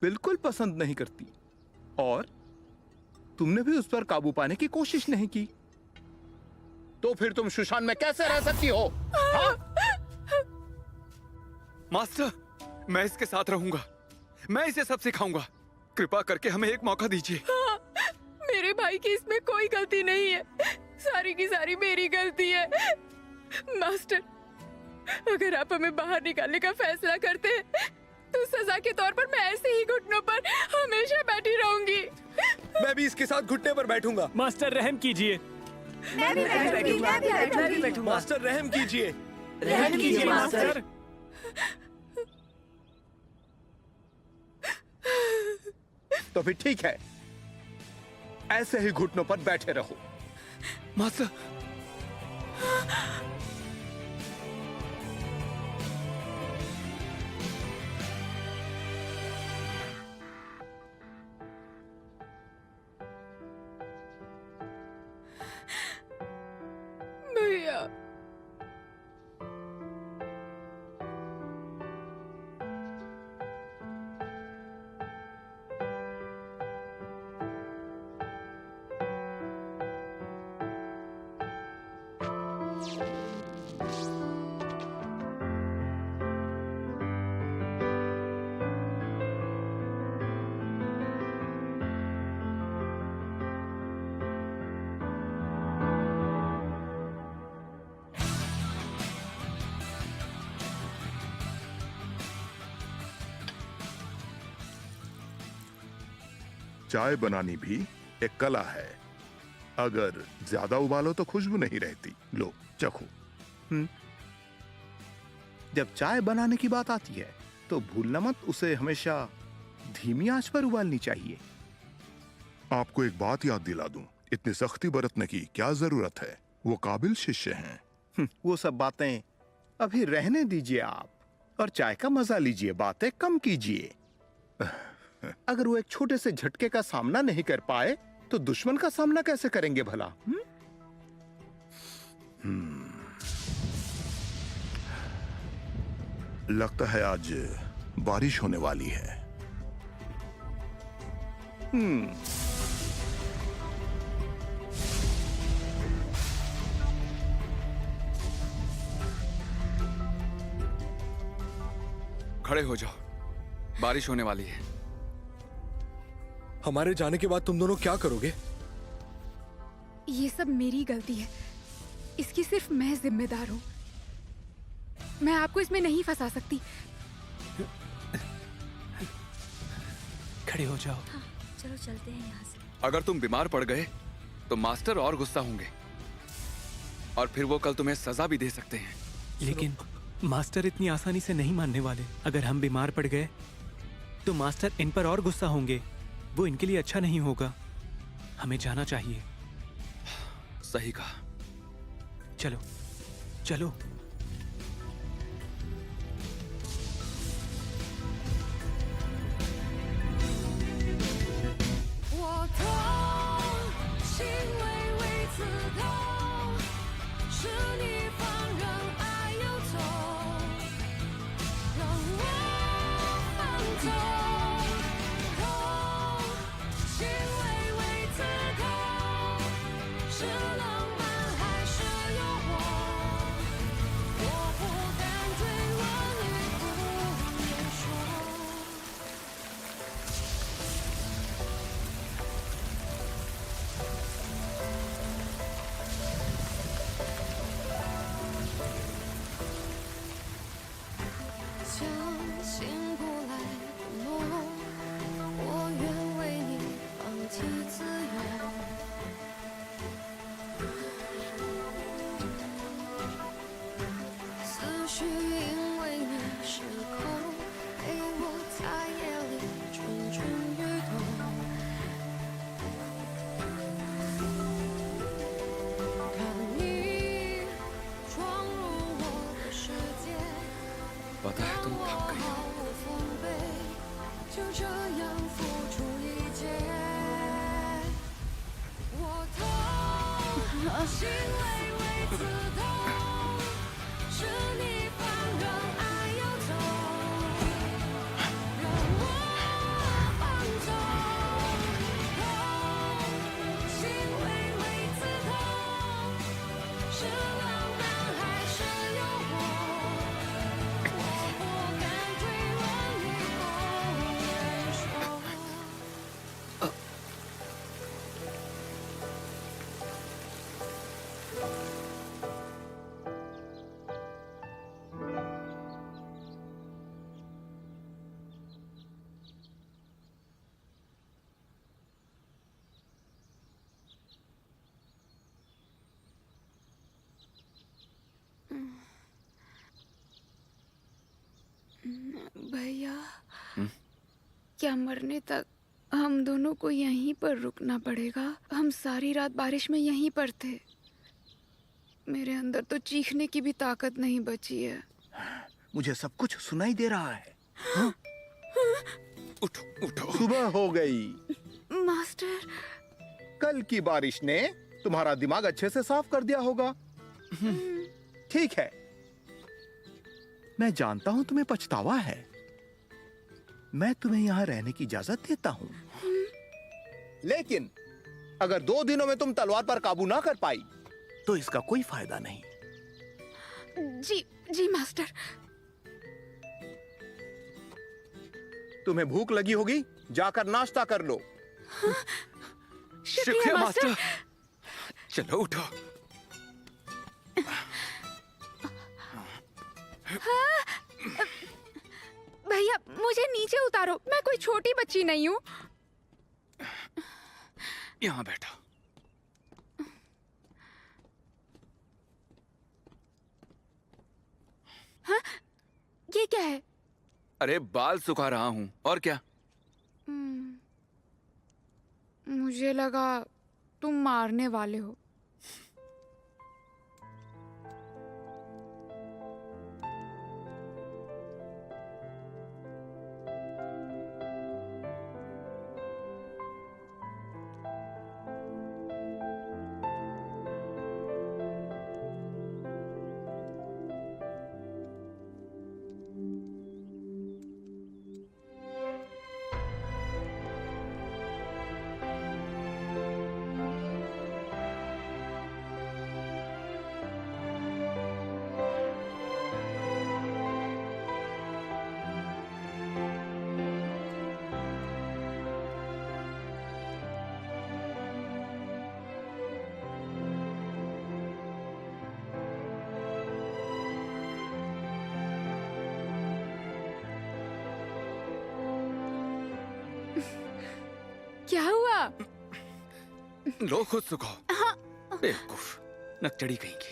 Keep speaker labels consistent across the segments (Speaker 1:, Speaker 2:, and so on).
Speaker 1: बिल्कुल पसंद नहीं करती और तुमने भी उस पर काबू पाने की कोशिश नहीं की। तो फिर तुम सुशांत में कैसे रह सकती हो? हाँ?
Speaker 2: मास्टर, मैं इसके साथ रहूंगा। मैं इसे सब सिखाऊंगा। कृपा करके हमें एक मौका दीजिए।
Speaker 3: हाँ, मेरे भाई की इसमें कोई गलती नहीं है, सारी की सारी मेरी गलती है। मास्टर, अगर आप हमें बाहर निकालने का फैसला करते हैं तो सजा के तौर पर मैं ऐसे ही घुटनों पर हमेशा बैठी रहूंगी।
Speaker 4: मैं भी इसके साथ घुटने पर बैठूंगा।
Speaker 5: मास्टर रहम कीजिए।
Speaker 6: मैं भी बैठूंगा।
Speaker 4: मास्टर रहम कीजिए।
Speaker 6: रहम कीजिए मास्टर।
Speaker 1: तो फिर ठीक है, ऐसे ही घुटनों पर बैठे रहो।
Speaker 2: मास्टर,
Speaker 3: भैया,
Speaker 7: चाय बनानी भी एक कला है। अगर ज्यादा उबालो तो खुशबू नहीं रहती। लो चखो।
Speaker 1: जब चाय बनाने की बात आती है तो भूलना मत, उसे हमेशा धीमी आंच पर उबालनी चाहिए।
Speaker 7: आपको एक बात याद दिला दूं, इतनी सख्ती बरतने की क्या जरूरत है? वो काबिल शिष्य हैं।
Speaker 1: वो सब बातें अभी रहने दीजिए आप और चाय का मजा लीजिए, बातें कम कीजिए। अगर वो एक छोटे से झटके का सामना नहीं कर पाए तो दुश्मन का सामना कैसे करेंगे भला?
Speaker 7: लगता है आज बारिश होने वाली है।
Speaker 2: खड़े हो जाओ, बारिश होने वाली है।
Speaker 4: हमारे जाने के बाद तुम दोनों क्या करोगे?
Speaker 3: ये सब मेरी गलती है, इसकी सिर्फ मैं जिम्मेदार हूँ। मैं आपको इसमें नहीं फंसा सकती।
Speaker 5: खड़े हो जाओ।
Speaker 6: हाँ, चलो चलते हैं यहाँ से।
Speaker 2: अगर तुम बीमार पड़ गए तो मास्टर और गुस्सा होंगे और फिर वो कल तुम्हें सजा भी दे सकते हैं।
Speaker 5: लेकिन मास्टर इतनी आसानी से नहीं मानने वाले। अगर हम बीमार पड़ गए तो मास्टर इन पर और गुस्सा होंगे। वो इनके लिए अच्छा नहीं होगा। हमें जाना चाहिए।
Speaker 2: सही कहा।
Speaker 5: चलो चलो।
Speaker 2: पता है तुम थक गई हो।
Speaker 3: भैया, क्या मरने तक हम दोनों को यहीं पर रुकना पड़ेगा? हम सारी रात बारिश में यहीं पर थे। मेरे अंदर तो चीखने की भी ताकत नहीं बची है।
Speaker 1: मुझे सब कुछ सुनाई दे रहा है।
Speaker 2: उठो उठो।
Speaker 1: सुबह हो गई।
Speaker 3: मास्टर,
Speaker 1: कल की बारिश ने तुम्हारा दिमाग अच्छे से साफ कर दिया होगा। ठीक है, मैं जानता हूं तुम्हें पछतावा है। मैं तुम्हें यहां रहने की इजाजत देता हूं, लेकिन अगर 2 दिनों में तुम तलवार पर काबू ना कर पाई तो इसका कोई फायदा नहीं।
Speaker 3: जी जी मास्टर।
Speaker 1: तुम्हें भूख लगी होगी, जाकर नाश्ता कर लो।
Speaker 2: शुक्रिया मास्टर। चलो उठो।
Speaker 3: भैया, मुझे नीचे उतारो, मैं कोई छोटी बच्ची नहीं हूँ।
Speaker 2: यहाँ बैठो।
Speaker 3: हाँ? ये क्या है?
Speaker 2: अरे बाल सुखा रहा हूँ, और क्या?
Speaker 3: मुझे लगा तुम मारने वाले हो। क्या हुआ?
Speaker 2: लो खुद सुखाओ। बेवकूफ, नकचड़ी कहीं की।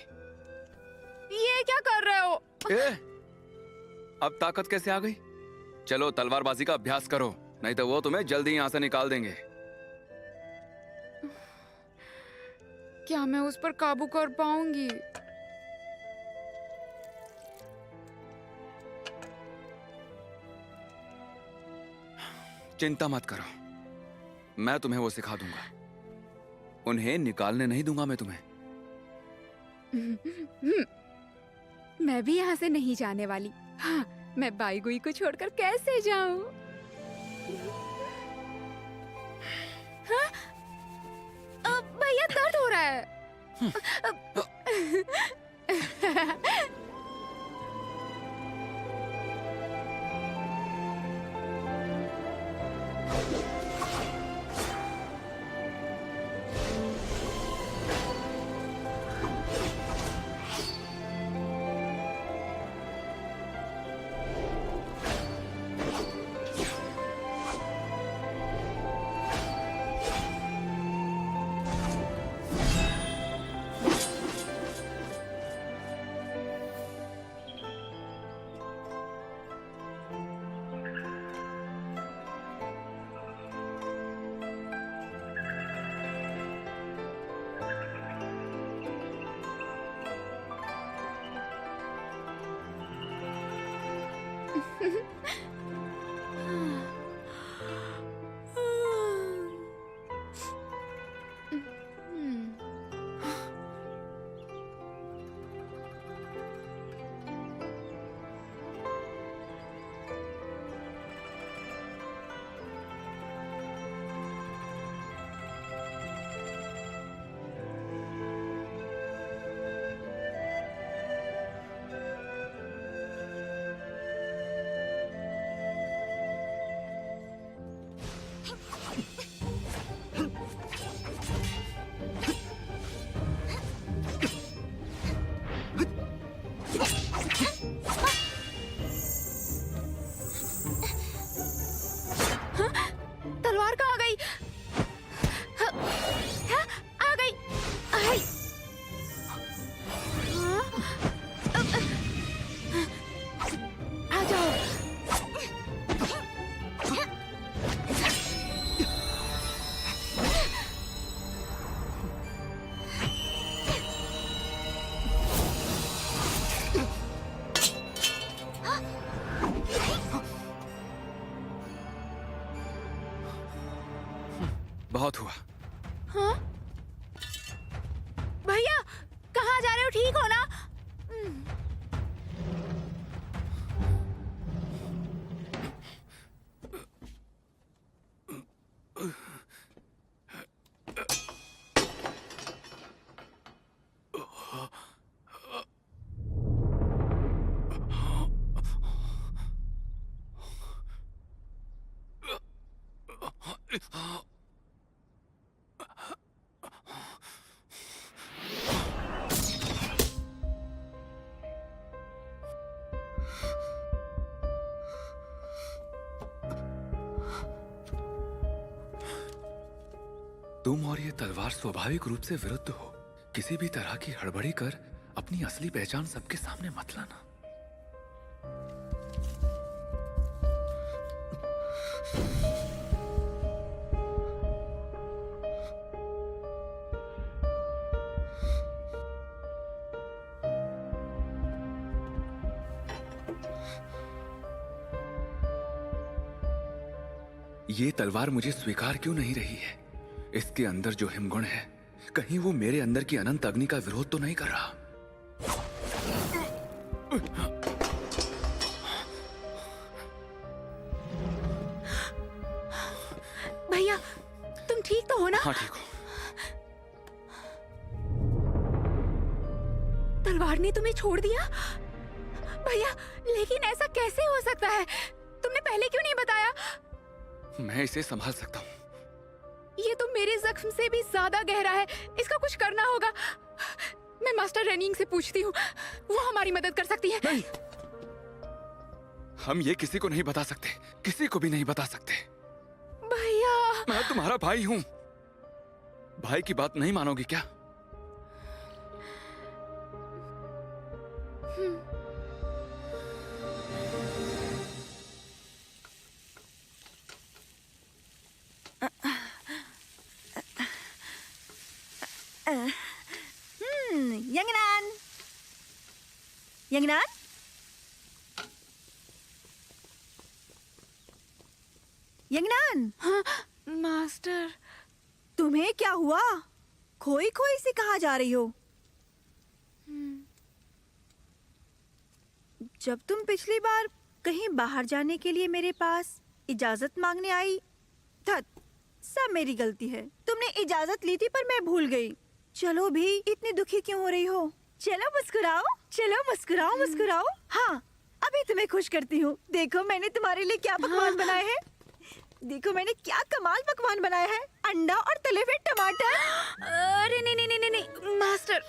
Speaker 3: ये क्या कर रहे हो?
Speaker 2: ए, अब ताकत कैसे आ गई? चलो तलवारबाजी का अभ्यास करो, नहीं तो वो तुम्हें जल्दी यहाँ से निकाल देंगे।
Speaker 3: क्या मैं उस पर काबू कर पाऊंगी?
Speaker 2: चिंता मत करो, मैं तुम्हें वो सिखा दूंगा। उन्हें निकालने नहीं दूंगा मैं तुम्हें।
Speaker 3: मैं भी यहाँ से नहीं जाने वाली। हाँ, मैं बाईगुई को छोड़कर कैसे जाऊं? हाँ? भैया, दर्द हो रहा है।
Speaker 2: बहुत हुआ।
Speaker 3: हाँ? भैया कहाँ जा रहे हो? ठीक हो ना?
Speaker 2: तुम और ये तलवार स्वाभाविक रूप से विरुद्ध हो। किसी भी तरह की हड़बड़ी कर अपनी असली पहचान सबके सामने मत लाना। ये तलवार मुझे स्वीकार क्यों नहीं रही है? इसके अंदर जो हिमगुण है, कहीं वो मेरे अंदर की अनंत अग्नि का विरोध तो नहीं कर रहा?
Speaker 3: भैया तुम ठीक तो हो ना?
Speaker 2: हाँ ठीक हो।
Speaker 3: तलवार ने तुम्हें छोड़ दिया? भैया लेकिन ऐसा कैसे हो सकता है? तुमने पहले क्यों नहीं बताया?
Speaker 2: मैं इसे संभाल सकता हूँ।
Speaker 3: ये तो मेरे जख्म से भी ज्यादा गहरा है, इसका कुछ करना होगा। मैं मास्टर रेनिंग से पूछती हूँ, वो हमारी मदद कर सकती है।
Speaker 2: नहीं, हम ये किसी को नहीं बता सकते, किसी को भी नहीं बता सकते।
Speaker 3: भैया
Speaker 2: मैं तुम्हारा भाई हूँ। भाई की बात नहीं मानोगी क्या?
Speaker 6: यंगनान, यंगनान, यंगनान।
Speaker 3: हाँ मास्टर।
Speaker 6: तुम्हें क्या हुआ? खोई खोई से कहाँ जा रही हो? जब तुम पिछली बार कहीं बाहर जाने के लिए मेरे पास इजाजत मांगने आई था, सब मेरी गलती है। तुमने इजाजत ली थी पर मैं भूल गई। चलो भी, इतनी दुखी क्यों हो रही हो? चलो मुस्कुराओ, चलो मुस्कुराओ, मुस्कुराओ। हाँ, अभी तुम्हें खुश करती हूँ। देखो मैंने तुम्हारे लिए क्या पकवान बनाए हैं। देखो मैंने क्या कमाल पकवान बनाया है। अंडा और तले हुए टमाटर।
Speaker 3: अरे नहीं नहीं नहीं नहीं मास्टर,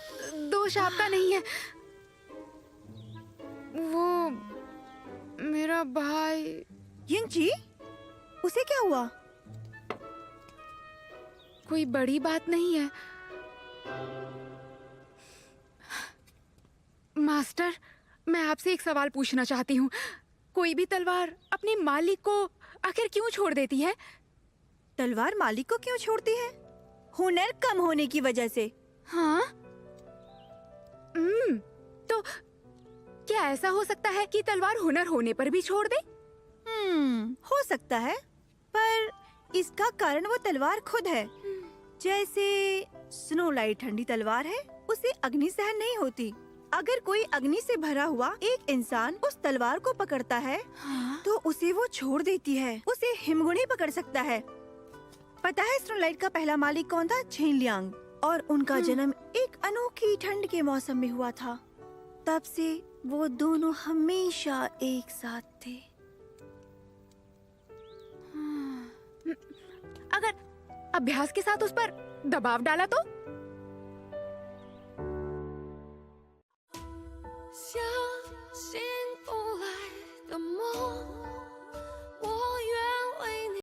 Speaker 3: दोष आपका नहीं है। वो मेरा भाई।
Speaker 6: यंगजी, उसे क्या हुआ?
Speaker 3: कोई बड़ी बात नहीं है मास्टर। मैं आपसे एक सवाल पूछना चाहती हूँ। कोई भी तलवार अपने मालिक को आखिर क्यों छोड़ देती है?
Speaker 6: तलवार मालिक को क्यों छोड़ती है? हुनर कम होने की वजह से।
Speaker 3: हाँ? तो क्या ऐसा हो सकता है कि तलवार हुनर होने पर भी छोड़ दे?
Speaker 6: हो सकता है, पर इसका कारण वो तलवार खुद है। जैसे स्नो लाइट ठंडी तलवार है, उसे अग्नि सहन नहीं होती। अगर कोई अग्नि से भरा हुआ एक इंसान उस तलवार को पकड़ता है,
Speaker 3: हाँ?
Speaker 6: तो उसे वो छोड़ देती है। उसे हिमगुण ही पकड़ सकता है। पता है स्नो लाइट का पहला मालिक कौन था? छेन लियांग। और उनका जन्म एक अनोखी ठंड के मौसम में हुआ था। तब से वो दोनों हमेशा एक साथ थे।
Speaker 3: अगर अभ्यास के साथ उस पर दबाव डाला तो?